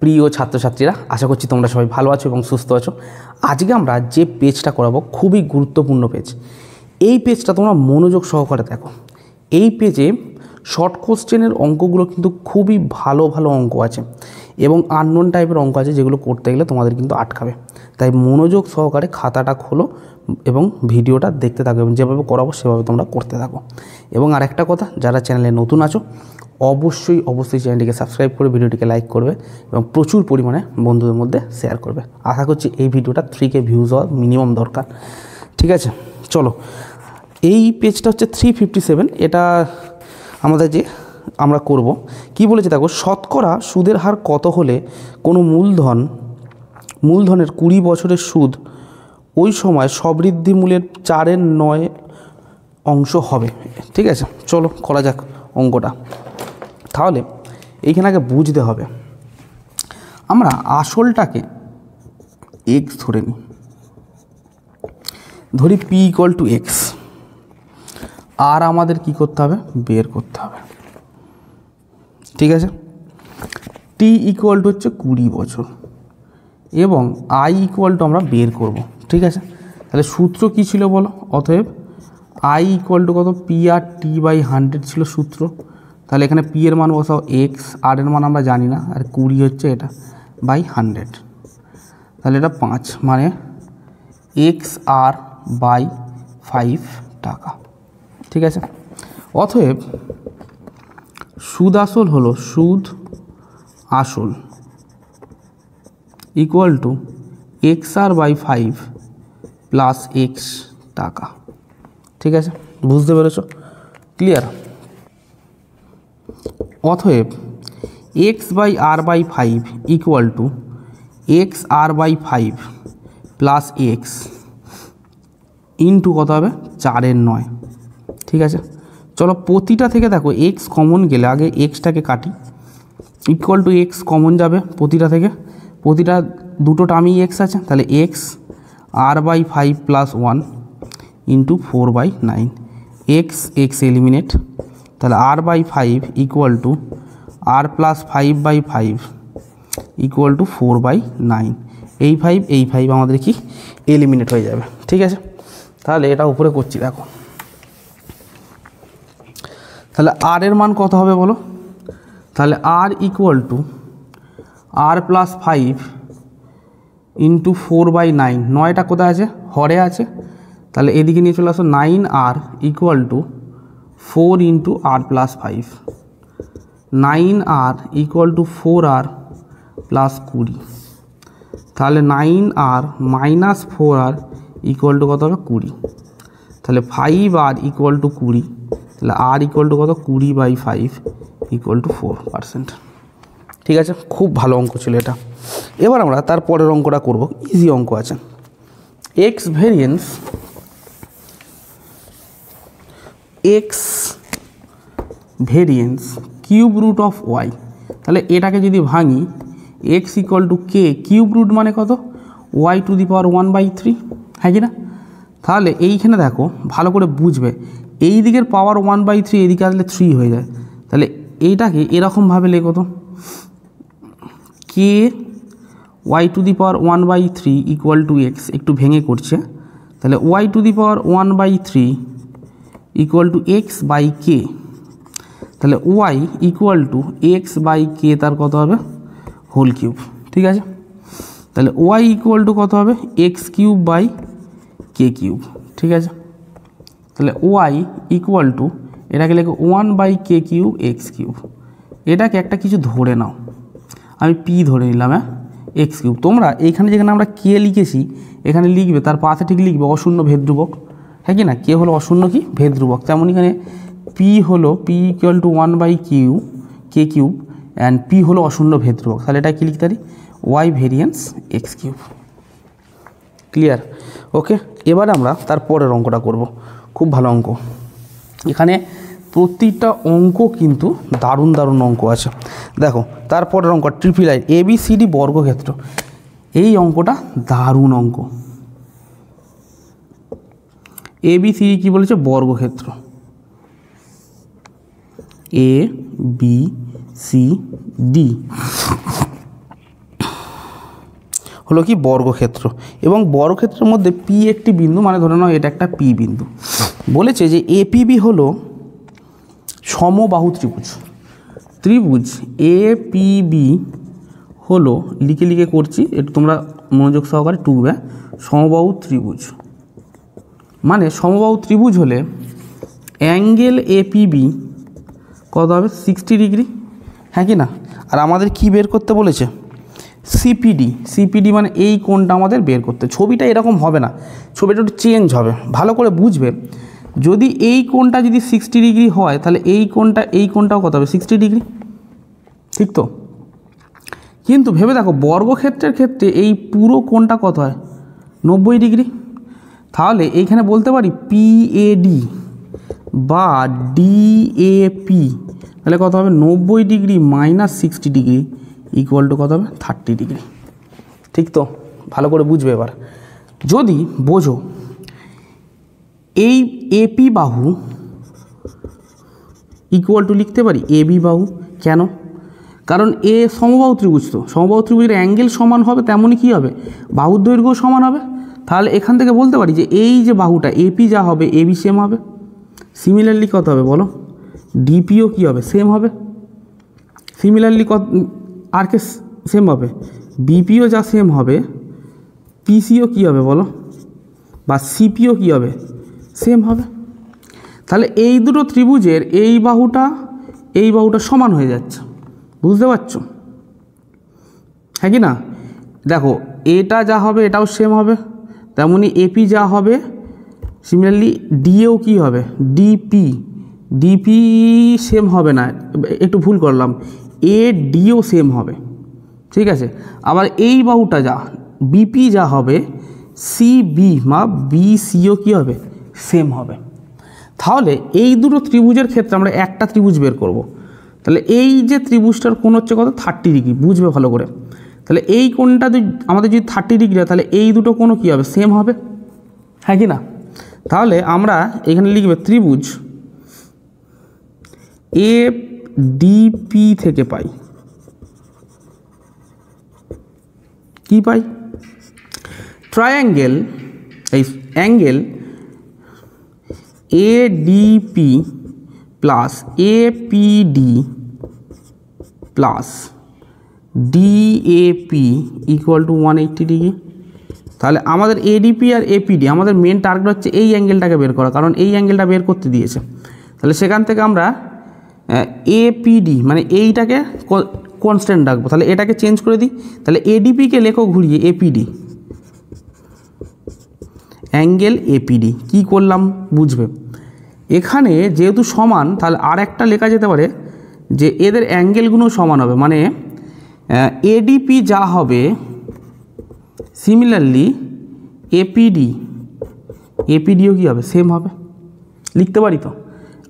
প্রিয় ছাত্রছাত্রীরা, আশা করছি তোমরা সবাই ভালো আছো এবং সুস্থ আছো। আজকে আমরা যে পেজটা করাবো খুবই গুরুত্বপূর্ণ পেজ। এই পেজটা তোমরা মনোযোগ সহকারে দেখো। এই পেজে শর্ট কোশ্চেনের অঙ্কগুলো কিন্তু খুবই ভালো ভালো অঙ্ক আছে এবং আননোন টাইপের অঙ্ক আছে, যেগুলো করতে গেলে তোমাদের কিন্তু আটকাবে। তাই মনোযোগ সহকারে খাতাটা খোলো এবং ভিডিওটা দেখতে থাকো এবং যেভাবে করাবো সেভাবে তোমরা করতে থাকো। এবং আরেকটা কথা, যারা চ্যানেলে নতুন আছো অবশ্যই চ্যানেলটিকে সাবস্ক্রাইব করে ভিডিওটিকে লাইক করবে এবং প্রচুর পরিমাণে বন্ধুদের মধ্যে শেয়ার করবে। আশা করছি এই ভিডিওটা 3K ভিউজ হওয়া মিনিমাম দরকার। ঠিক আছে, চলো। এই পেজটা হচ্ছে 357। এটা আমাদের যে আমরা করব কি বলেছে দেখো, শতকরা সুদের হার কত হলে কোনো মূলধনের 20 বছরের সুদ ওই সময় সবৃদ্ধি মূলের 4/9 অংশ হবে। ঠিক আছে, চলো করা যাক অঙ্কটা। তাহলে এইখানে আগে বুঝতে হবে, আমরা আসলটাকে x ধরে নিই, ধরি p = x, আর আমাদের কি করতে হবে, বের করতে হবে। ঠিক আছে, t হচ্ছে 20 বছর এবং i আমরা বের করব। ঠিক আছে, তাহলে সূত্র কি ছিল বলো? অতএব i কত, p/t/100 ছিল সূত্র। তাহলে এখানে p এর মান বসাও x, r এর মান আমরা জানি না, আর 20 হচ্ছে এটা /100। তাহলে এটা 5 মানে xr/5 টাকা। ঠিক আছে, অতএব সুদ আসল হলো xr/5 প্লাস x টাকা। ঠিক আছে, বুঝতে পেরেছ? ক্লিয়ার? অতএব x/r/5 xr/5 plus x into কত হবে, 4/9। ঠিক আছে, চলো প্রতিটা থেকে দেখো x কমন গেলে আগে xটাকে কাটি। x কমন যাবে প্রতিটা থেকে, প্রতিটা দুটো টার্মই x আছে, তাহলে x r/5 plus 1 into 4/9, x eliminate. তাহলে r/5 r প্লাস 5/5 4/9। এই 5 আমাদের কি এলিমিনেট হয়ে যাবে। ঠিক আছে, তাহলে এটা উপরে করছি দেখো। তাহলে r এর মান কত হবে বলো? তাহলে r r প্লাস 5 ইন্টু 4/9। 9টা কোথায় আছে, হরে আছে, তাহলে এদিকে নিয়ে চলে আসো। 9r 4 into r plus 5, 9r 4r plus 20। তাহলে 9r মাইনাস 4r কত হবে, 20। তাহলে 5r 20, তাহলে r কত, 20/5 4%। ঠিক আছে, খুব ভালো অঙ্ক ছিল এটা। এবার আমরা তারপরের অঙ্কটা করব, ইজি অঙ্ক আছে। x variance cube root of y। তাহলে এটাকে যদি ভাঙি, x k, কিউব রুট মানে কত, y⁻1/3, হ্যাঁ কি না? তাহলে এইখানে দেখো ভালো করে বুঝবে, এই দিকের পাওয়ার 1/3 এদিকে আসলে 3 হয়ে যায়। তাহলে এইটাকে এরকমভাবে লেখো তো, k y⁻1/3 x, একটু ভেঙে করছে। তাহলে y⁻1/3 x/k। তাহলে y x/k তার কত হবে, হোল কিউব। ঠিক আছে, তাহলে y কত হবে, x³/k³। ঠিক আছে, তাহলে y এটাকে লেখো 1/k³ x³। এটাকে একটা কিছু ধরে নাও, আমি p ধরে নিলাম, হ্যাঁ, x³। তোমরা এইখানে যেখানে আমরা k লিখেছি এখানে লিখবে, তার পাশে ঠিক লিখবে অশূন্য ভেদ ধ্রুবক, হ্যাঁ কি না? k হলো অশূন্য কি ভেদ ধ্রুবক, তেমন এখানে p হলো p = 1/k³ অ্যান্ড p হলো অশূন্য ভেদ ধ্রুবক। তাহলে এটা কি লিখতে পারি, y ভেরিয়েন্স x³। ক্লিয়ার? ওকে, এবার আমরা তারপরের অঙ্কটা করব, খুব ভালো অঙ্ক। এখানে প্রতিটা অঙ্ক কিন্তু দারুণ অঙ্ক আছে। দেখো তারপরের অঙ্ক ট্রিপল ABCD বর্গক্ষেত্র। এই অঙ্কটা দারুণ অঙ্ক। ABCD কি বলেছে, বর্গক্ষেত্র ABCD। হলো কি বর্গক্ষেত্র, এবং বর্গক্ষেত্রের মধ্যে পি একটি বিন্দু, মানে ধরে নাও এটা একটা পি বিন্দু। বলেছে যে এপিবি হলো সমবাহু ত্রিভুজ। ত্রিভুজ এপিবি হলো, লিখে লিখে করছি, একটু তোমরা মনোযোগ সহকারে টুকবে, সমবাহু ত্রিভুজ। মানে সমবাহু ত্রিভুজ হলে অ্যাঙ্গেল এপিবি কত হবে? 60 ডিগ্রি, হ্যাঁ কি না? আর আমাদের কি বের করতে বলেছে? সিপিডি। সিপিডি মানে এই কোণটা আমাদের বের করতে। ছবিটা এরকম হবে না, ছবিটা একটু চেঞ্জ হবে, ভালো করে বুঝবে। যদি এই কোণটা যদি 60 ডিগ্রি হয়, তাহলে এই কোণটাও কত হবে? 60 ডিগ্রি, ঠিক তো? কিন্তু ভেবে দেখো, বর্গক্ষেত্রের ক্ষেত্রে এই পুরো কোণটা কত হয়? 90 ডিগ্রি। তাহলে এইখানে বলতে পারি পিএডি বা ডিএপি, তাহলে কত হবে? 90 degree minus 60 degree equal to কত হবে? 30 ডিগ্রি, ঠিক তো? ভালো করে বুঝবে এবার। যদি বোঝো এই এপি বাহু ইকুয়াল টু লিখতে পারি এবি বাহু। কেন? কারণ এ সমবাহু ত্রিভুজ, তো সমবাহু ত্রিভুজের অ্যাঙ্গেল সমান হবে, তেমনই কী হবে? বাহুর দৈর্ঘ্য সমান হবে। তাহলে এখান থেকে বলতে পারি যে এই যে বাহুটা এপি যা হবে এবি সেম হবে। সিমিলারলি কত হবে বলো? ডিপিও কী হবে? সেম হবে। সিমিলারলি কত আর কে সেম হবে? বিপিও যা সেম হবে, পিসিও কী হবে বলো? বা সিপিও কী হবে? সেম হবে। তাহলে এই দুটো ত্রিভুজের এই বাহুটা সমান হয়ে যাচ্ছে, বুঝতে পারছো? হ্যাঁ কি না? দেখো এটা যা হবে এটাও সেম হবে, তেমনি এপি যা হবে, সিমিলারলি ডিএও কী হবে? ডিপি সেম হবে না, একটু ভুল করলাম, এ ডিও সেম হবে, ঠিক আছে? আবার এই বাহুটা যা বিপি যা হবে, সিবি বা বিসিও কী হবে? সেম হবে। তাহলে এই দুটো ত্রিভুজের ক্ষেত্রে আমরা একটা ত্রিভুজ বের করব। তাহলে এই যে ত্রিভুজটার কোণ হচ্ছে কত? 30 ডিগ্রি, বুঝবে ভালো করে। তাহলে এই কোণটা আমাদের যদি 30 ডিগ্রি হয়, তাহলে এই দুটো কোণও কী হবে? সেম হবে, হ্যাঁ কি না? তাহলে আমরা এখানে লিখবে ত্রিভুজ এ ডিপি থেকে পাই কি পাই? ট্রায়াঙ্গেল, এই angle ADP plus APD plus DAP equal to 180 degree. তাহলে আমাদের এডিপি আর এপিডি, আমাদের মেন টার্গেট হচ্ছে এই অ্যাঙ্গেলটাকে বের করা, কারণ এই অ্যাঙ্গেলটা বের করতে দিয়েছে। তাহলে সেখান থেকে আমরা এপিডি মানে এইটাকে কনস্ট্যান্ট রাখবো। তাহলে এটাকে চেঞ্জ করে দিই, তাহলে এডিপিকে লেখো ঘুরিয়ে এপিডি, অ্যাঙ্গেল এপিডি। কী করলাম বুঝবে। এখানে যেহেতু সমান, তাহলে আর একটা লেখা যেতে পারে যে এদের অ্যাঙ্গেলগুলো সমান হবে, মানে এডিপি যা হবে সিমিলারলি এপিডিও কী হবে? সেম হবে, লিখতে পারি তো।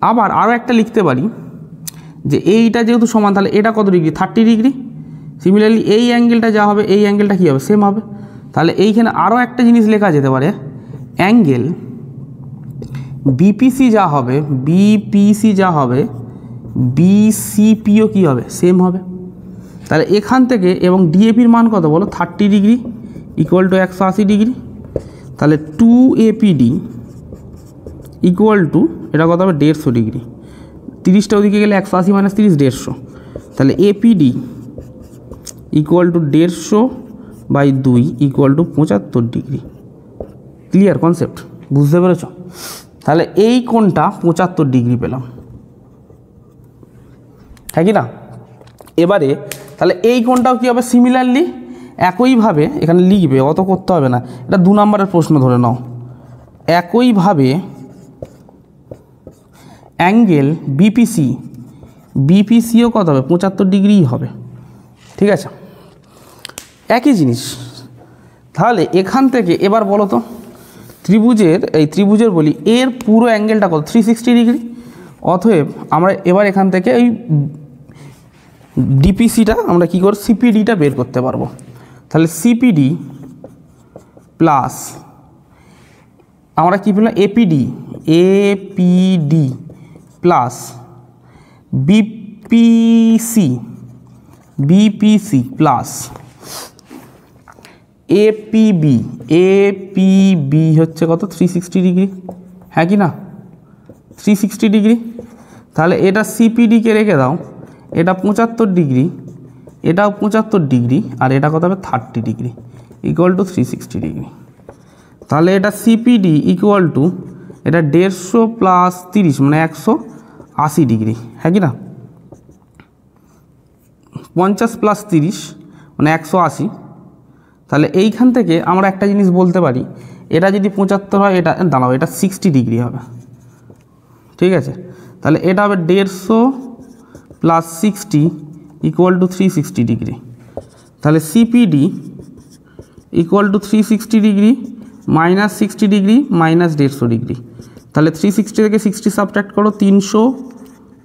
আবার আরও একটা লিখতে পারি যে এইটা যেহেতু সমান, তাহলে এটা কত ডিগ্রি? 30 ডিগ্রি। সিমিলারলি এই অ্যাঙ্গেলটা যা হবে, এই অ্যাঙ্গেলটা কী হবে? সেম হবে। তাহলে এইখানে আরও একটা জিনিস লেখা যেতে পারে, অ্যাঙ্গেল বিপিসি যা হবে, বিসিপিও কী হবে? সেম হবে। তাহলে এখান থেকে, এবং ডিএপির মান কত বলো? 30 ডিগ্রি ইকুয়াল টু 180 ডিগ্রি। তাহলে 2APD ইকুয়াল টু এটা কত হবে? 150 ডিগ্রি। 30টা ওদিকে গেলে 180 মাইনাস 30 150। তাহলে APD equal to 150/2 equal to 75 degree. Clear concept? বুঝতে পেরেছ? তাহলে এই কোণটা 75 ডিগ্রি পেলাম, হ্যাঁ কি না? এবারে তাহলে এই কোণটাও কী হবে? সিমিলারলি একইভাবে এখানে লিখবে, অত করতে হবে না, এটা 2 নম্বরের প্রশ্ন ধরে নাও। একইভাবে অ্যাঙ্গেল বিপিসিও কত হবে? 75 ডিগ্রিই হবে, ঠিক আছে? একই জিনিস। তাহলে এখান থেকে এবার বলো তো, ত্রিভুজের বলি এর পুরো অ্যাঙ্গেলটা কত? 360 ডিগ্রি। অতএব আমরা এবার এখান থেকে এই ডিপিসিটা আমরা কী করব? সিপিডিটা বের করতে পারবো। তাহলে সিপিডি প্লাস আমরা কী পেলাম? APD plus BPC plus APB হচ্ছে কত 360 ডিগ্রি, হ্যাঁ কি না 360 ডিগ্রি। তাহলে এটা সিপিডিকে রেখে দাও, এটা 75 ডিগ্রি, এটাও 75 ডিগ্রি, আর এটা কত হবে 30 ডিগ্রি ইকুয়াল টু 360 ডিগ্রি। তাহলে এটা সিপিডি ইকুয়াল টু এটা 150 প্লাস 30 মানে 180 ডিগ্রি, হ্যাঁ কি না 50 প্লাস 30 মানে 180। তাহলে এইখান থেকে আমরা একটা জিনিস বলতে পারি, এটা যদি 75 হয়, এটা দাঁড়াও এটা 60 ডিগ্রি হবে, ঠিক আছে। তাহলে এটা হবে 150 প্লাস 60 ইকুয়াল টু 360 ডিগ্রি। তাহলে CPD equal to 360 degree minus 60 degree minus 150 degree. তাহলে 360 থেকে 60 সাবট্রাক্ট করো, 300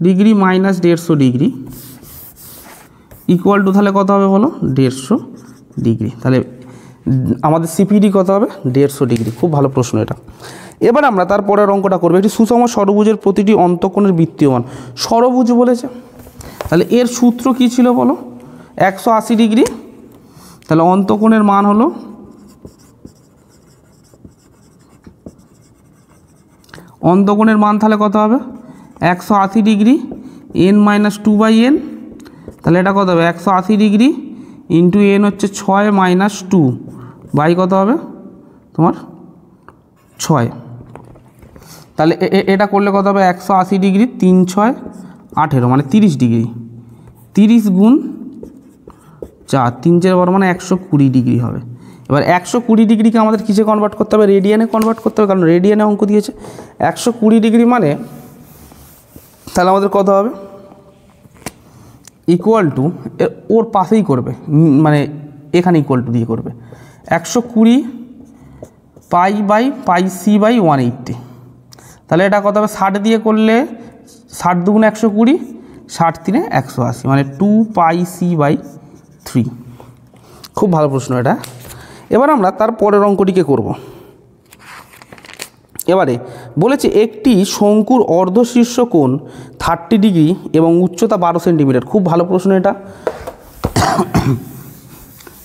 degree minus 150 degree equal to তাহলে কত হবে বলো 150 ডিগ্রি। তাহলে আমাদের সিপিডি কত হবে 150 ডিগ্রি। খুব ভালো প্রশ্ন এটা। এবার আমরা তারপরের অঙ্কটা করবো। একটি সুষম ষড়ভুজের প্রতিটি অন্তঃকোণের বৃত্তীয় মান ষড়ভুজ বলেছে। তাহলে এর সূত্র কি ছিল বলো 180 ডিগ্রি। তাহলে অন্তঃকোণের মান হলো অন্তঃকোণের মান তাহলে কত হবে 180 ডিগ্রি n মাইনাস 2/n। তাহলে এটা কত হবে 180 ডিগ্রি ইন্টু n হচ্ছে 6 মাইনাস 2 বাই কত হবে তোমার 6। তাহলে এটা করলে কত হবে 180 ডিগ্রি 3 6 18 মানে 30 ডিগ্রি, 30 গুণ 4 3 4 12 মানে 120 ডিগ্রি হবে। এবার 120 ডিগ্রিকে আমাদের কিসে কনভার্ট করতে হবে রেডিয়ানে কনভার্ট করতে হবে, কারণ রেডিয়ানে অঙ্ক দিয়েছে। 120 ডিগ্রি মানে তাহলে আমাদের কত হবে ইকুয়াল টু ওর পাশেই করবে, মানে এখানে ইকুয়াল টু দিয়ে করবে 120 pi by pi C by 180। তাহলে এটা কত হবে 60 দিয়ে করলে 60 দুগুণে 120 60 3 180 মানে 2 পাই সি বাই 3। খুব ভালো প্রশ্ন এটা। এবার আমরা তার পরের অঙ্কটিকে করব। এবারে বলেছে একটি শঙ্কুর অর্ধশীর্ষ কোণ 30 ডিগ্রি এবং উচ্চতা 12 সেন্টিমিটার। খুব ভালো প্রশ্ন এটা।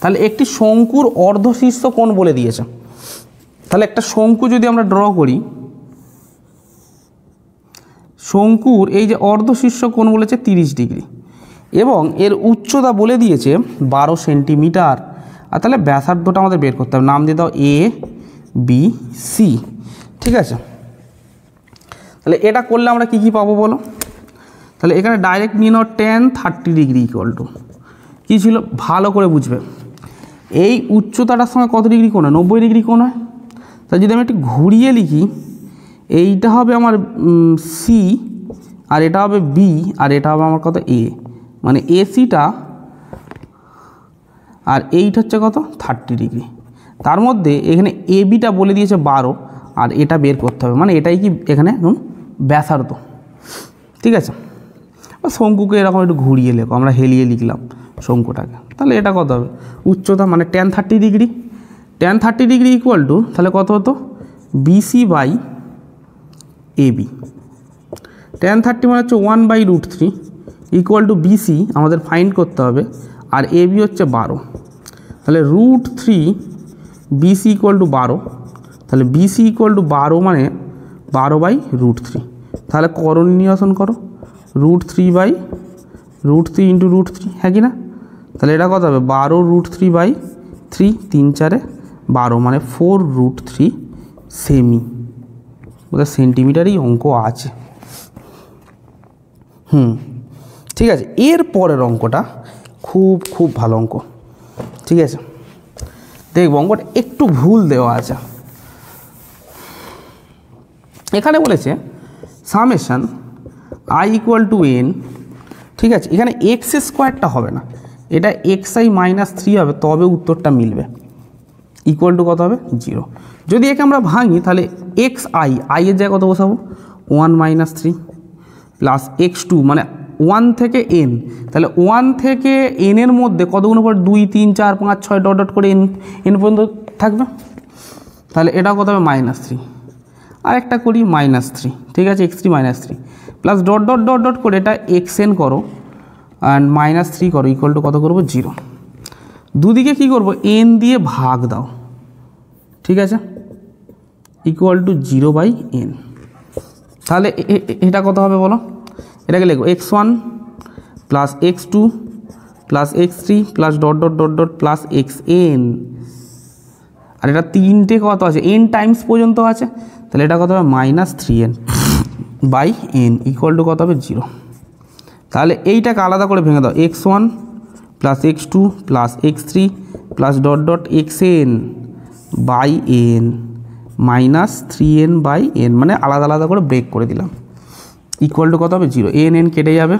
তাহলে একটি শঙ্কুর অর্ধশীর্ষ কোণ বলে দিয়েছে। তাহলে একটা শঙ্কু যদি আমরা ড্র করি, শঙ্কুর এই যে অর্ধশীর্ষ কোণ বলেছে 30 ডিগ্রি এবং এর উচ্চতা বলে দিয়েছে 12 সেন্টিমিটার। আর তাহলে ব্যাসার্ধটা আমাদের বের করতে হবে, নাম দিয়ে দাও এ বি সি, ঠিক আছে। তাহলে এটা করলে আমরা কি কি পাবো বলো। তাহলে এখানে ডাইরেক্ট নিয়ে নাও tan 30 ডিগ্রি ইকুয়াল টু কী ছিল ভালো করে বুঝবে, এই উচ্চতাটার সঙ্গে কত ডিগ্রি কোণ হয় 90 ডিগ্রি কোণ হয়। তাহলে যদি আমি একটু ঘুরিয়ে লিখি, এইটা হবে আমার সি আর এটা হবে বি আর এটা হবে আমার কত এ, মানে এসিটা আর এইটা হচ্ছে কত 30 ডিগ্রি। তার মধ্যে এখানে এ বিটা বলে দিয়েছে 12 আর এটা বের করতে হবে, মানে এটাই কি এখানে ব্যাসার্ধ, ঠিক আছে। শঙ্কুকে এরকম একটু ঘুরিয়ে লেখো, আমরা হেলিয়ে লিখলাম শঙ্কুটাকে। তাহলে এটা কত হবে উচ্চতা মানে tan 30 degree, tan 30 degree equal to তাহলে কত হতো বিসি বাই এবি। tan 30 মানে হচ্ছে 1/√3 ইকুয়াল টু বিসি আমাদের ফাইন্ড করতে হবে আর এবি হচ্ছে 12। তাহলে √3 বিসি ইকুয়াল টু 12। তাহলে বিসি ইকুয়াল টু 12 মানে 12/√3। তাহলে করণ নিরসন করো √3 ইন্টু √3, হ্যাঁ কি না। তাহলে এটা কত হবে 12√3/3 3 4 12 মানে 4√3 সেমি, ওদের সেন্টিমিটারই অঙ্ক আছে। ঠিক আছে। এর পরের অঙ্কটা খুব খুব ভালো অঙ্ক, ঠিক আছে। দেখবো অঙ্কটা একটু ভুল দেওয়া আছে। এখানে বলেছে summation i equal to n, ঠিক আছে। এখানে এক্স স্কোয়ারটা হবে না, এটা xi মাইনাস 3 হবে, তবে উত্তরটা মিলবে। ইকুয়াল টু কত হবে 0। যদি একে আমরা ভাঙি তাহলে xi এর জায়গায় কত বসাবো 1 মাইনাস 3 প্লাস x2 মানে 1 থেকে n। তাহলে 1 থেকে n এর মধ্যে কতগুলো পর 2 3 4 5 6 ডট ডট করে n পর্যন্ত থাকবে। তাহলে এটা কত হবে -3, আর একটা করি -3, ঠিক আছে। x3 -3 plus dot dot dot dot করে এটা xn করো অ্যান্ড -3 করো ইকুয়াল টু কত করবো 0। দুদিকে কি করব, এন দিয়ে ভাগ দাও, ঠিক আছে, ইকুয়াল টু 0/n। তাহলে এটা কত হবে বলো, এটাকে লিখো x1 plus x2 plus x3 plus dot dot dot dot plus xn, আর এটা তিনটে কত আছে, n টাইমস পর্যন্ত আছে, তাহলে এটা কত হবে -3n/n ইকুয়াল টু কত হবে 0। তাহলে এইটাকে আলাদা করে ভেঙে দাও, x1 plus x2 plus x3 plus dot dot xn/n -3n/n, মানে আলাদা আলাদা করে ব্রেক করে দিলাম, ইকুয়াল টু কত হবে 0। n কেটে যাবে,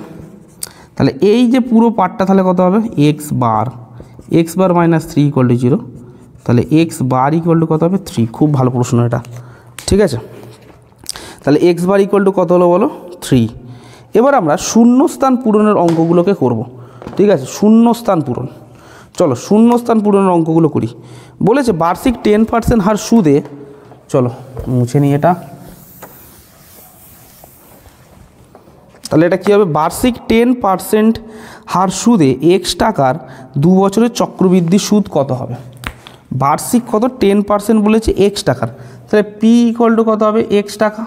তাহলে এই যে পুরো পার্টটা তাহলে কত হবে x বার -3 ইকুয়াল টু 0, তাহলে x বার ইকুয়াল টু কত হবে 3। খুব ভালো প্রশ্ন এটা, ঠিক আছে। তাহলে x বার ইকুয়াল টু কত হলো বলো 3। এবার আমরা শূন্যস্থান পূরণের অঙ্কগুলোকে করব, ঠিক আছে, শূন্যস্থান পূরণ। চলো শূন্যস্থান পূরণের অঙ্কগুলো করি। বলেছে বার্ষিক 10% হার সুদে, চলো মুছে নিই এটা, তাহলে এটা কী হবে, বার্ষিক 10% হার সুদে x টাকার 2 বছরের চক্রবৃদ্ধি সুদ কত হবে। বার্ষিক কত 10% বলেছে x টাকার, তাহলে p ইকুয়াল টু কত হবে x টাকা,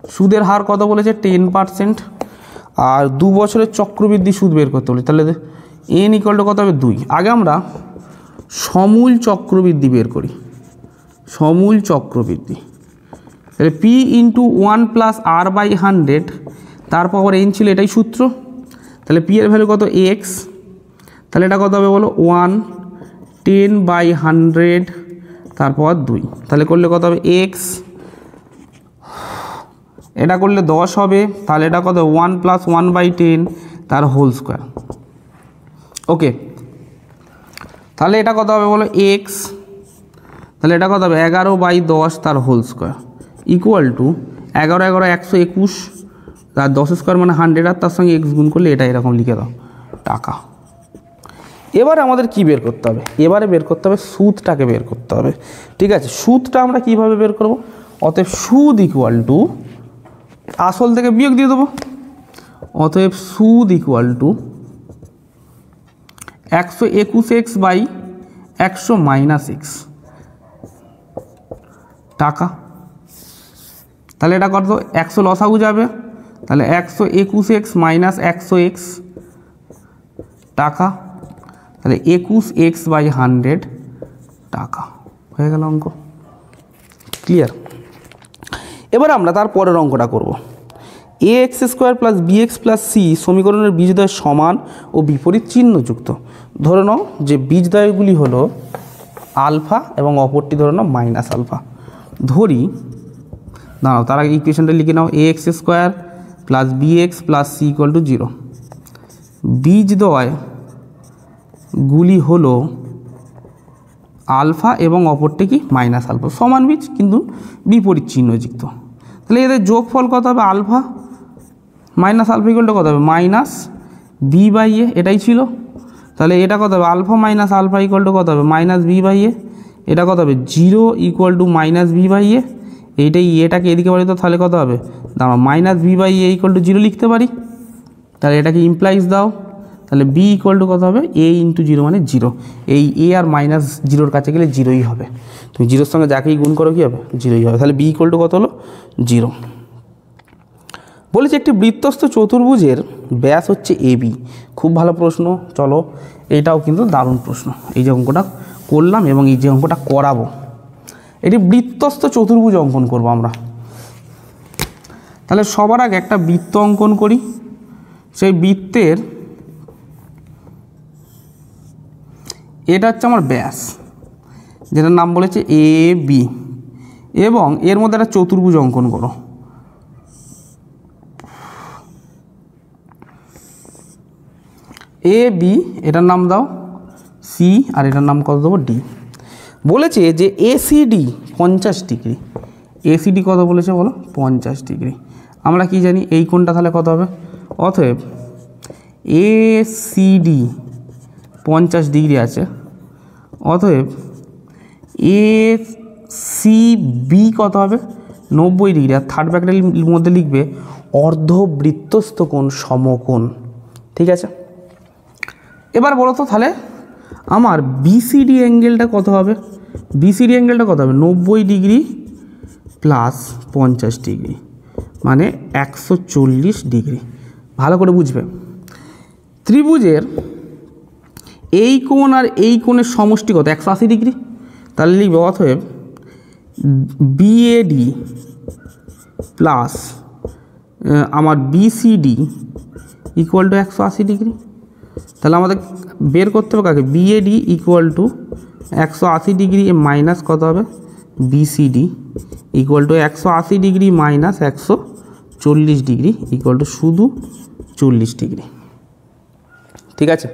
সুদের হার কত বলেছে 10%, আর 2 বছরের চক্রবৃদ্ধি সুদ বের করতে বলেছে, তাহলে n ইকুয়াল টু কত হবে 2। আগে আমরা সমূল চক্রবৃদ্ধি বের করি, সমূল চক্রবৃদ্ধি, তাহলে p ইন্টু 1 প্লাস r/100, তারপর n ছিল, এটাই সূত্র। তাহলে p এর ভ্যালু কত x, তাহলে এটা কত হবে বলো 1 10/100 তারপর 2, তাহলে করলে কত হবে x, এটা করলে 10 হবে, তাহলে এটা কত 1 প্লাস 1/10 তার হোল স্কোয়ার। ওকে, তাহলে এটা কত হবে বলো x, তাহলে এটা কত হবে 11/10 তার হোল স্কোয়ার ইকুয়াল টু 11 11 121, তার 10 স্কোয়ার মানে 100, আর তার সঙ্গে x গুণ করলে এটা এরকম লিখে দাও টাকা। এবার আমাদের কি বের করতে হবে, এবারে বের করতে হবে সুদটাকে বের করতে হবে, ঠিক আছে। সুদটা আমরা কিভাবে বের করব, অতএব সুদ ইকুয়াল টু, আসল থেকে বিয়োগ দিয়ে দেবো, অতএব সুদ ইকুয়াল টু 121x/100 - x টাকা। তাহলে এটা কত, 100 লসাগু যাবে, তাহলে 121x - 100x টাকা, তাহলে 21x/100 টাকা হয়ে গেল অঙ্ক, ক্লিয়ার। এবার আমরা তার পরের অঙ্কটা করব। ax² + bx + c সমীকরণের বীজদ্বয় সমান ও বিপরীত চিহ্নযুক্ত। ধরে নাও যে বীজদ্বয়গুলি হলো আলফা এবং অপরটি ধরে নাও মাইনাস আলফা। ধরি, দাঁড়াও তার আগে ইকুয়েশনটা লিখে নাও, ax² + bx + c = 0। বীজদ্বয়গুলি হলো আলফা এবং অপরটি কি মাইনাস আলফা, সমান বীজ কিন্তু বিপরীত চিহ্নযুক্ত। তাহলে এদের যোগফল কত হবে, আলফা মাইনাস আলফা ইকুয়াল কত হবে -b/a, এটাই ছিল। তাহলে এটা কত হবে, আলফা মাইনাস আলফা ইকুয়াল কত হবে -b/a, এটা কত হবে 0 ইকুয়াল টু -b/a, এইটাই এটাকে এদিকে পারি, তো তাহলে কত হবে, দাঁড়াও -b/a ইকুয়াল টু 0 লিখতে পারি, তাহলে এটাকে ইমপ্লাইজ দাও, তাহলে b ইকুয়াল টু কত হবে a ইন্টু 0 মানে 0, এই a আর -0 কাছে গেলে 0ই হবে, তুমি 0-র সঙ্গে যাকেই গুণ করো কী হবে 0ই হবে, তাহলে b ইকুয়াল টু কত হলো 0। বলেছে একটি বৃত্তস্থ চতুর্ভুজের ব্যাস হচ্ছে ab। খুব ভালো প্রশ্ন, চলো এইটাও কিন্তু দারুণ প্রশ্ন, এই যে অঙ্কটা করলাম এবং এই যে অঙ্কটা করাবো, এটি বৃত্তস্থ চতুর্ভুজ অঙ্কন করব আমরা। তাহলে সবার আগে একটা বৃত্ত অঙ্কন করি, সেই বৃত্তের এটা হচ্ছে আমার ব্যাস, যেটার নাম বলেছে AB, এবং এর মধ্যে একটা চতুর্ভুজ অঙ্কন করো। AB এটার নাম দাও C, আর এটার নাম কত দেবো D। বলেছে যে ACD 50 ডিগ্রি, ACD কত বলেছে বলো 50 ডিগ্রি। আমরা কি জানি এই কোণটা তাহলে কত হবে, অতএব ACD 50 ডিগ্রি আছে, অতএব ACB কত হবে 90 ডিগ্রি, আর থার্ড ব্র্যাকেটের মধ্যে লিখবে অর্ধবৃত্তস্থ কোণ সমকোণ, ঠিক আছে। এবার বলো তো তাহলে আমার বিসিডি অ্যাঙ্গেলটা কত হবে? বিসিডি অ্যাঙ্গেলটা কত হবে? 90 ডিগ্রি প্লাস 50 ডিগ্রি মানে 140 ডিগ্রি। ভালো করে বুঝবে, ত্রিভুজের এই কোণ আর এই কোণের সমষ্টি কত? 180 ডিগ্রি। তাহলে লিখবে অতএব বিএডি প্লাস আমার বিসিডি ইকুয়াল টু 180 ডিগ্রি। তাহলে আমাদের বের করতে হবে কাকে? BAD equal to 180 degree minus কত হবে? BCD equal to 180 degree minus 140 degree equal to শুধু 40 ডিগ্রি। ঠিক আছে,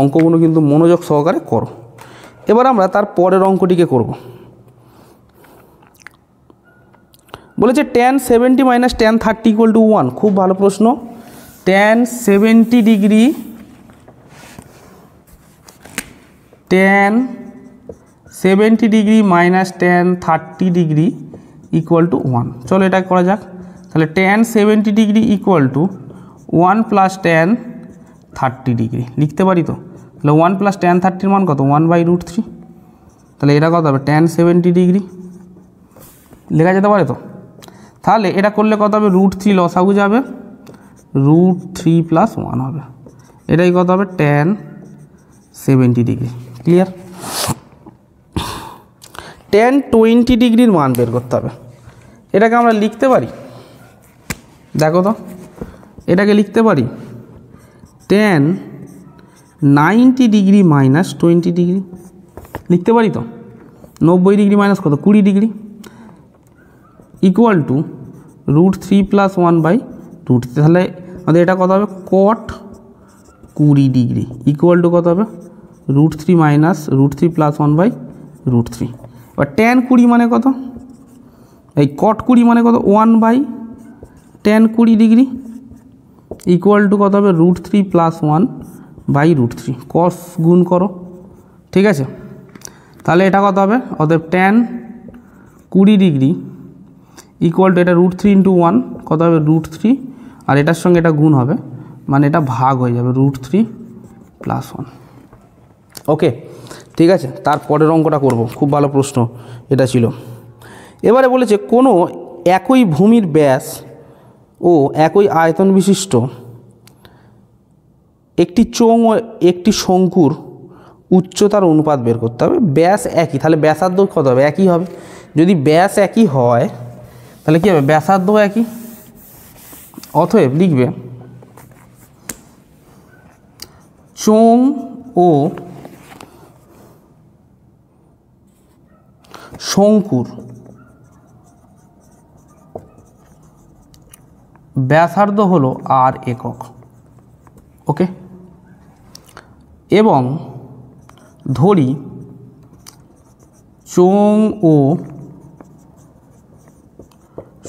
অঙ্কগুলো কিন্তু মনোযোগ সহকারে করো। এবার আমরা তার পরের অঙ্কটিকে করব। বলেছে tan 70 minus tan 30 equal to 1। খুব ভালো প্রশ্ন। tan 70 degree minus tan 30 degree equal to 1। চলো এটা করা যাক। তাহলে tan 70 degree equal to 1 plus tan 30 degree লিখতে পারি তো? তাহলে 1 প্লাস tan 30 মান কত? 1/√3। তাহলে এটা কত হবে? tan 70 ডিগ্রি লেখা যেতে পারে তো? তাহলে এটা করলে কত হবে? √3 লসাগু যাবে, √3 প্লাস 1 হবে। এটাই কত হবে? tan 70 degree. ক্লিয়ার? tan 20 ডিগ্রির মান বের করতে হবে। এটাকে আমরা লিখতে পারি, দেখো তো, এটাকে লিখতে পারি tan 90 ডিগ্রি মাইনাস 20 ডিগ্রি লিখতে পারি তো? 90 ডিগ্রি মাইনাস কত? 20 ডিগ্রি ইকুয়াল টু √3 প্লাস 1/√3। তাহলে আমাদের এটা কত হবে? cot 20 ডিগ্রি ইকুয়াল টু কত হবে? √3 মাইনাস √3 প্লাস 1/√3। এবার tan 20 মানে কত? এই cot 20 মানে কত? 1/tan 20 ডিগ্রি ইকুয়াল টু কত হবে? √3 প্লাস 1/√3। cos গুণ করো, ঠিক আছে? তাহলে এটা কত হবে? অতএব tan 20 ডিগ্রি ইকুয়াল টু এটা √3 ইন্টু 1 কত হবে? √3, আর এটার সঙ্গে এটা গুণ হবে মানে এটা ভাগ হয়ে যাবে √3 প্লাস 1। ওকে, ঠিক আছে। তারপরের অঙ্কটা করব। খুব ভালো প্রশ্ন এটা ছিল। এবারে বলেছে কোনো একই ভূমির ব্যাস ও একই আয়তন বিশিষ্ট একটি চোঙ ও একটি শঙ্কুর উচ্চতার অনুপাত বের করতে হবে। ব্যাস একই, তাহলে ব্যাসার্ধ কত হবে? একই হবে। যদি ব্যাস একই হয় তাহলে কী হবে? ব্যাসার্ধ একই। অতএব লিখবে চোঙ ও শঙ্কুর ব্যাসার্ধ হলো r একক। ওকে, এবং ধরি চোঙ ও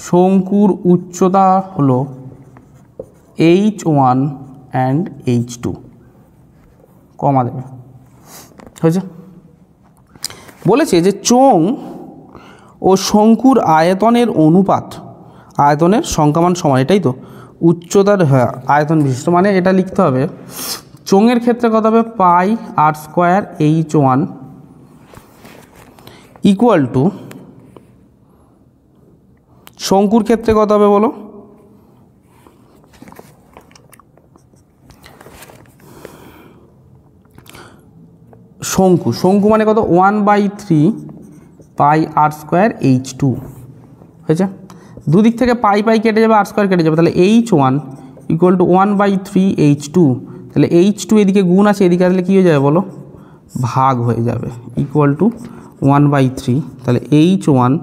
শঙ্কুর উচ্চতা হলো h1 অ্যান্ড h2, কমা দেবে। হয়েছে? বলেছে যে চোঙ ও শঙ্কুর আয়তনের অনুপাত আয়তনের সংখ্যামান সমান, এটাই তো উচ্চতার আয়তন বিশিষ্ট। মানে এটা লিখতে হবে চোঙের ক্ষেত্রে কত হবে? πr² h1 ইকুয়াল টু শঙ্কুর ক্ষেত্রে কত হবে বলো? শঙ্কু মানে কত? 1/3 πr² h2। হয়েছে? দুদিক থেকে পাই কেটে যাবে, r² কেটে যাবে, তাহলে h1 ইকুয়াল টু 1/3 h2। তাহলে h2 এদিকে গুণ আছে, এদিকে আসলে কী হয়ে যাবে বলো? ভাগ হয়ে যাবে, ইকুয়াল টু 1/3। তাহলে h1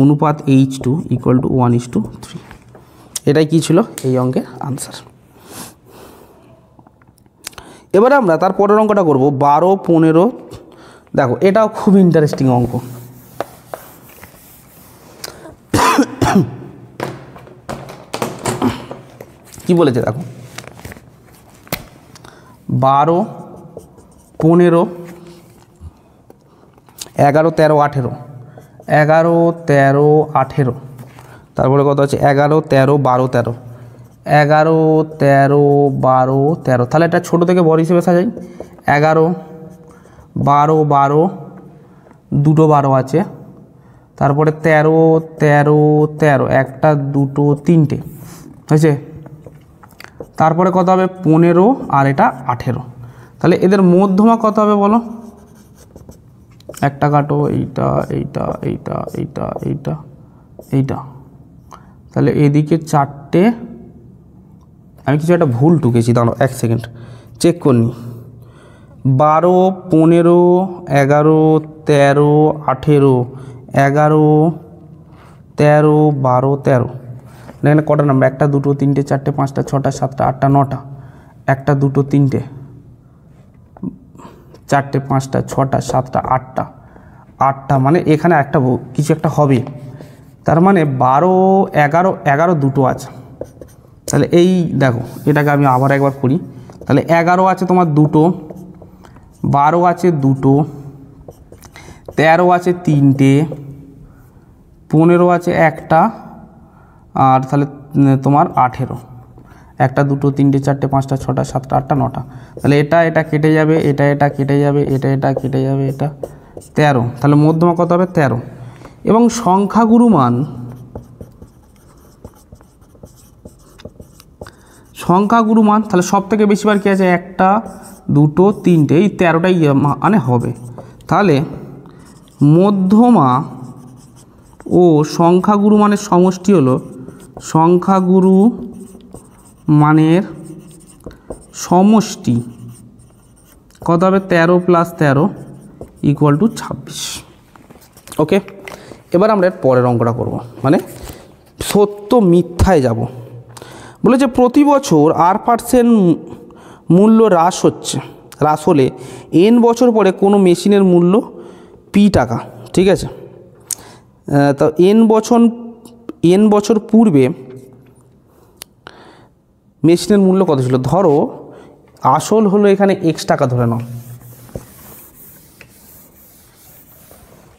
অনুপাত h2 ইকুয়াল টু 1:3। এটাই কী ছিল এই অঙ্কের আনসার। এবারে আমরা তার পরের অঙ্কটা করব 12, 15। দেখো এটাও খুব ইন্টারেস্টিং অঙ্ক। কি বলেছে দেখো, 12, 15, 11, 13, 18, 11, 13, 18, তারপরে কত আছে? 11, 13, 12, 13, 11, 13, 12, 13। তাহলে এটা ছোটো থেকে বড় হিসেবে সাজাই। 11, 12 12 দুটো 12 আছে, তারপরে 13 13 13 একটা দুটো তিনটে হয়েছে, তারপরে কত হবে 15 আর এটা 18। তাহলে এদের মধ্যমা কত হবে বলো, একটা কাটো, এইটা এইটা এইটা এইটা এইটা এইটা, তাহলে এদিকে 4টে, আমি কিছু একটা ভুল টুকেছি, দাঁড়াও 1 সেকেন্ড চেক করে নিই। 12 15 11 13 18 11 13 12 13, এখানে কটা নাম্বার, একটা দুটো তিনটে চারটে পাঁচটা ছটা সাতটা আটটা নটা, একটা দুটো তিনটে চারটে পাঁচটা ছটা সাতটা আটটা, আটটা মানে এখানে একটা কিছু একটা হবে, তার মানে 12 11 11 দুটো আছে। তাহলে এই দেখো এটাকে আমি আবার একবার করি, তাহলে 11 আছে তোমার দুটো, 12 আছে দুটো, 13 আছে তিনটে, 15 আছে একটা, আর তাহলে তোমার 18, একটা দুটো তিনটে চারটে পাঁচটা ছটা সাতটা আটটা নটা, তাহলে এটা এটা কেটে যাবে, এটা এটা কেটে যাবে, এটা এটা কেটে যাবে, এটা 13, তাহলে মধ্যমা কত হবে 13। এবং সংখ্যাগুরু মান, সংখ্যাগুরু মান তাহলে সব থেকে বেশিবার কী আছে, একটা দুটো তিনটে, এই 13টাই মানে হবে। তাহলে মধ্যমা ও সংখ্যাগুরু মানের সমষ্টি হলো, সংখ্যাগুরু মানের সমষ্টি কত হবে, 13 + 13 = 26। ওকে, এবার আমরা এর পরের অঙ্কটা করব, মানে সত্য মিথ্যায় যাব। বলেছে প্রতি বছর R% মূল্য হ্রাস হলে n বছর পরে কোনো মেশিনের মূল্য p টাকা, ঠিক আছে। তো n বছর পূর্বে মেশিনের মূল্য কত ছিল, ধরো আসল হলো এখানে x টাকা ধরে নাও,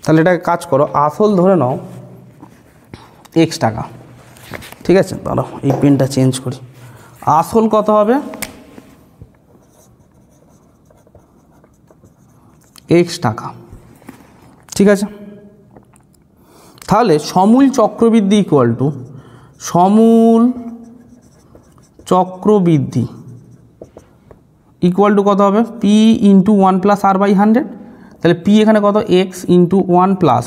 তাহলে এটাকে কাজ করো, আসল ধরে নাও x টাকা, ঠিক আছে। দাঁড়াও এই পেনটা চেঞ্জ করি, আসল কত হবে x টাকা, ঠিক আছে। তাহলে সমূল চক্রবৃদ্ধি সমূল চক্রবৃদ্ধি কত হবে, p × 1 + r/100, তাহলে p এখানে কত, x × 1 প্লাস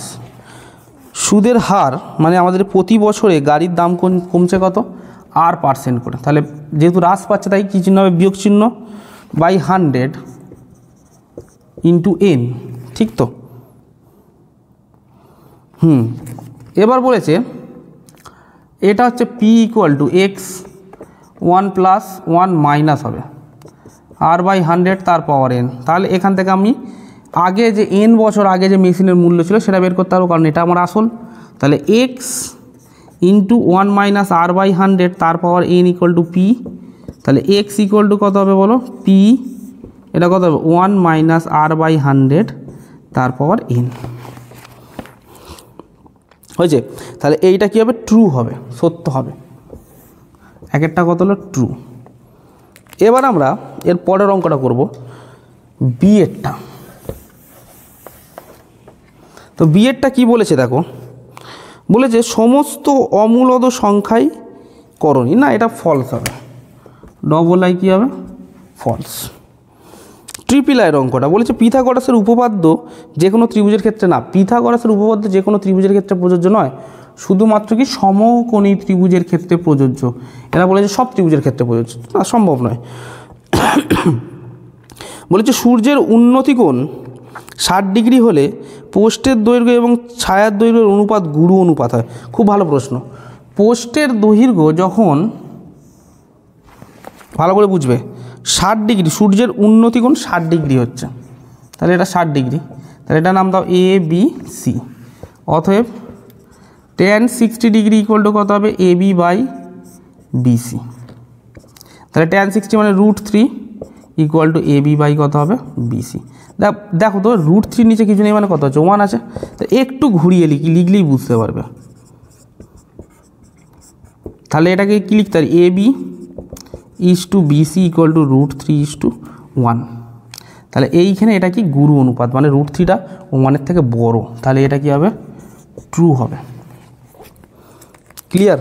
সুদের হার, মানে আমাদের প্রতি বছরে গাড়ির দাম কমছে কত, R% করে, তাহলে যেহেতু হ্রাস পাচ্ছে তাই কী চিহ্ন হবে, বিয়োগ চিহ্ন, /100 × n, ঠিক তো। এবার বলেছে এটা হচ্ছে p = x 1 + 1 মাইনাস হবে r/100 তার পাওয়ার n। তাহলে এখান থেকে আমি আগে যে n বছর আগে যে মেশিনের মূল্য ছিল সেটা বের করতে পারবো, কারণ এটা আমার আসল। তাহলে x × 1 - r/100 তার পাওয়ার n = p, তাহলে x = কত হবে বলো, p, এটা কত হবে 1 - r/100 তার পাওয়ার n, হয়েছে। তাহলে এইটা কী হবে, ট্রু হবে, সত্য হবে, এক একটা কত হলো ট্রু। এবার আমরা এর পরের অঙ্কটা করব, বি এরটা। তো বি এরটা কী বলেছে দেখো, বলেছে সমস্ত অমূলদ সংখ্যাই করণী, না এটা ফলস হবে, ডবল-i কী হবে, ফলস। ট্রিপল-i অঙ্কটা বলেছে পিথাগোরাসের উপপাদ্য যে কোনো ত্রিভুজের ক্ষেত্রে, না পিথাগোরাসের উপপাদ্য যে কোনো ত্রিভুজের ক্ষেত্রে প্রযোজ্য নয়, শুধুমাত্র কি সমকোণী ত্রিভুজের ক্ষেত্রে প্রযোজ্য। এরা বলেছে সব ত্রিভুজের ক্ষেত্রে প্রযোজ্য, না সম্ভব নয়। বলেছে সূর্যের উন্নতি কোণ 60 ডিগ্রি হলে পোস্টের দৈর্ঘ্য এবং ছায়ার দৈর্ঘ্যের অনুপাত গুরু অনুপাত হয়। খুব ভালো প্রশ্ন। পোস্টের দৈর্ঘ্য যখন, ভালো করে বুঝবে, 60 ডিগ্রি, সূর্যের উন্নতি কোণ 60 ডিগ্রি হচ্ছে, তাহলে এটা 60 ডিগ্রি, তাহলে এটা নাম দাও এ বি সি। অতএব tan 60 ডিগ্রি = কত হবে, AB/BC। তাহলে tan 60 মানে √3 = AB বাই কত হবে, BC। দেখো তো √3 নিচে কিছু নেই মানে কত আছে, 1 আছে, তো একটু ঘুরিয়ে লিখলেই বুঝতে পারবে। তাহলে এটাকে কি লিখতে পারি, AB = BC = √3 = 1। তাহলে এইখানে এটা কি গুরু অনুপাত, মানে √3টা 1-এর থেকে বড়, তাহলে এটা কি হবে ট্রু হবে। ক্লিয়ার?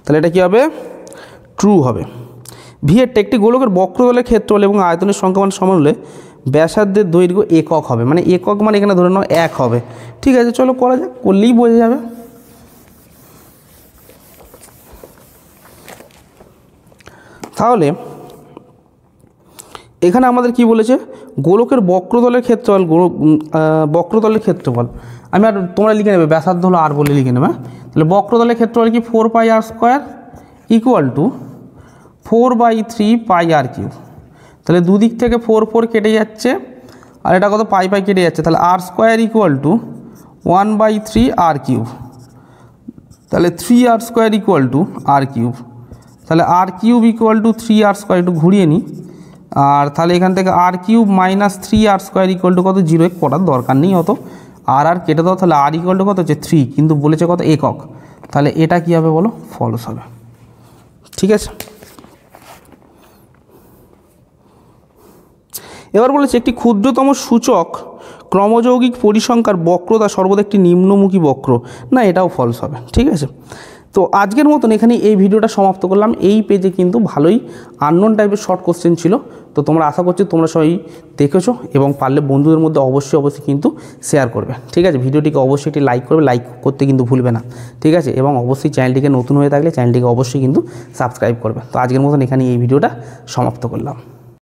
তাহলে এটা কি হবে ট্রু হবে। ভি এর একটি গোলকের বক্রতলের ক্ষেত্রফল এবং আয়তনের সংখ্যামান সমান হলে ব্যাসার্ধের দৈর্ঘ্য একক হবে, মানে একক মানে এখানে ধরে নাও 1 হবে। ঠিক আছে, চলো করা যাক, করলেই বোঝা যাবে। তাহলে এখানে আমাদের কি বলেছে, গোলকের বক্রতলের ক্ষেত্রফল আমি আর তোমরা লিখে নেবে, ব্যাসার্ধ হলো আর বলে লিখে নেবে। তাহলে বক্রতলের ক্ষেত্রফল কি 4πr² ইকুয়াল টু 4/3πr³। তাহলে দুদিক থেকে 4 কেটে যাচ্ছে, আর এটা কত পাই কেটে যাচ্ছে, তাহলে r² ইকুয়াল টু 1/3r³। তাহলে 3r² ইকুয়াল টু r³। তাহলে r³ ইকুয়াল টু 3r², একটু ঘুরিয়ে নিই, আর তাহলে এখান থেকে r³ minus 3r² equal to কত 0, করার দরকার নেই অত, আর কেটে দাও। তাহলে r ইকুয়াল টু কত হচ্ছে 3, কিন্তু বলেছে কত একক, তাহলে এটা কি হবে বলো ফলস হবে। ঠিক আছে, এবার বলেছে একটি ক্ষুদ্রতম সূচক ক্রমযৌগিক পরিসংখ্যার বক্রতা সর্বদা একটি নিম্নমুখী বক্র, না এটাও ফলস হবে। ঠিক আছে, তো আজকের মতন এখানে এই ভিডিওটা সমাপ্ত করলাম। এই পেজে কিন্তু ভালোই আননোন টাইপের শর্ট কোশ্চেন ছিল, তো তোমরা আশা করছি তোমরা সবাই দেখেছো, এবং পারলে বন্ধুদের মধ্যে অবশ্যই কিন্তু শেয়ার করবে। ঠিক আছে, ভিডিওটিকে অবশ্যই একটি লাইক করবে, লাইক করতে কিন্তু ভুলবে না। ঠিক আছে, এবং অবশ্যই চ্যানেলটিকে নতুন হয়ে থাকলে চ্যানেলটিকে অবশ্যই কিন্তু সাবস্ক্রাইব করবে। তো আজকের মতন এখানে এই ভিডিওটা সমাপ্ত করলাম।